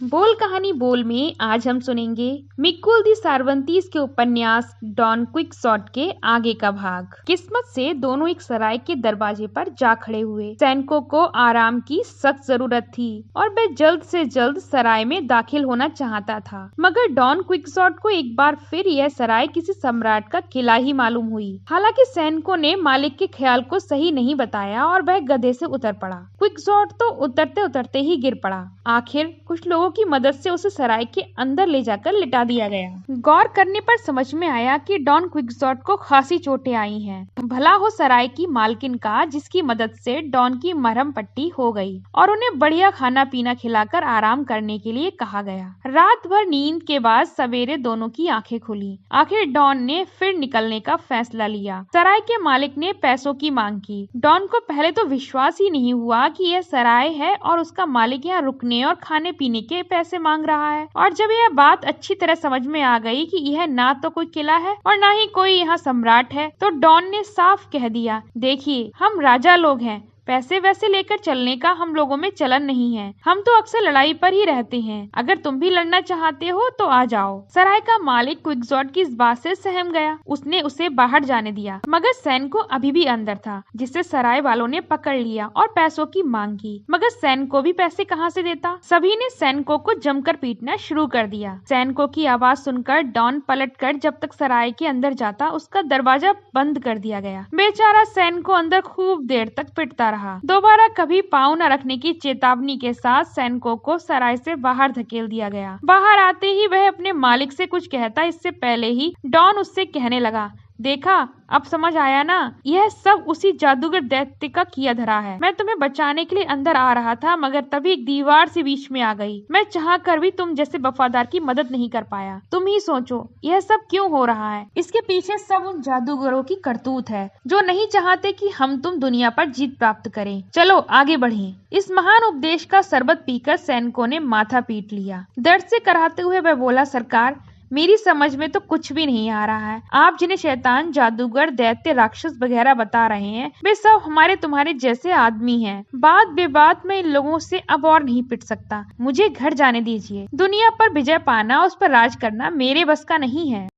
बोल कहानी बोल में आज हम सुनेंगे मिकुल दी सारवंतीस के उपन्यास डॉन क्विक्सॉट के आगे का भाग। किस्मत से दोनों एक सराय के दरवाजे पर जा खड़े हुए। सैनिकों को आराम की सख्त जरूरत थी और वह जल्द से जल्द सराय में दाखिल होना चाहता था, मगर डॉन क्विक्सॉट को एक बार फिर यह सराय किसी सम्राट का किला ही मालूम हुई। हालांकि सैनिकों ने मालिक के ख्याल को सही नहीं बताया और वह गधे से उतर पड़ा। क्विक्सॉट तो उतरते उतरते ही गिर पड़ा। आखिर कुछ लोगों की मदद से उसे सराय के अंदर ले जाकर लिटा दिया गया। गौर करने पर समझ में आया कि डॉन क्विक्सॉट को खासी चोटें आई हैं। भला हो सराय की मालकिन का, जिसकी मदद से डॉन की मरहम पट्टी हो गई और उन्हें बढ़िया खाना पीना खिलाकर आराम करने के लिए कहा गया। रात भर नींद के बाद सवेरे दोनों की आंखें खुली। आखिर डॉन ने फिर निकलने का फैसला लिया। सराय के मालिक ने पैसों की मांग की। डॉन को पहले तो विश्वास ही नहीं हुआ कि यह सराय है और उसका मालिक यहाँ रुकने और खाने पीने के पैसे मांग रहा है। और जब यह बात अच्छी तरह समझ में आ गई कि यह ना तो कोई किला है और ना ही कोई यहाँ सम्राट है, तो डॉन ने साफ कह दिया, देखिए हम राजा लोग हैं, पैसे वैसे लेकर चलने का हम लोगों में चलन नहीं है। हम तो अक्सर लड़ाई पर ही रहते हैं। अगर तुम भी लड़ना चाहते हो तो आ जाओ। सराय का मालिक क्विक्सॉट की इस बात से सहम गया। उसने उसे बाहर जाने दिया, मगर सैनिको अभी भी अंदर था, जिसे सराय वालों ने पकड़ लिया और पैसों की मांग की। मगर सैनिको भी पैसे कहाँ से देता। सभी ने सैनिकों को जमकर पीटना शुरू कर दिया। सैनिकों की आवाज सुनकर डॉन पलटकर जब तक सराय के अंदर जाता, उसका दरवाजा बंद कर दिया गया। बेचारा सैनिको अंदर खूब देर तक पिटता रहा। दोबारा कभी पाँव न रखने की चेतावनी के साथ सैनिकों को सराय से बाहर धकेल दिया गया। बाहर आते ही वह अपने मालिक से कुछ कहता, इससे पहले ही डॉन उससे कहने लगा, देखा अब समझ आया ना, यह सब उसी जादूगर दैत्य का किया धरा है। मैं तुम्हें बचाने के लिए अंदर आ रहा था, मगर तभी एक दीवार से बीच में आ गई। मैं चाह कर भी तुम जैसे वफादार की मदद नहीं कर पाया। तुम ही सोचो यह सब क्यों हो रहा है। इसके पीछे सब उन जादूगरों की करतूत है, जो नहीं चाहते कि हम तुम दुनिया पर जीत प्राप्त करें। चलो आगे बढ़ें। इस महान उपदेश का शरबत पीकर सैनिकों ने माथा पीट लिया। दर्द से कराहते हुए वह बोला, सरकार मेरी समझ में तो कुछ भी नहीं आ रहा है। आप जिन्हें शैतान, जादूगर, दैत्य, राक्षस वगैरह बता रहे हैं, वे सब हमारे तुम्हारे जैसे आदमी हैं। बात बेबात में इन लोगों से अब और नहीं पिट सकता। मुझे घर जाने दीजिए। दुनिया पर विजय पाना, उस पर राज करना मेरे बस का नहीं है।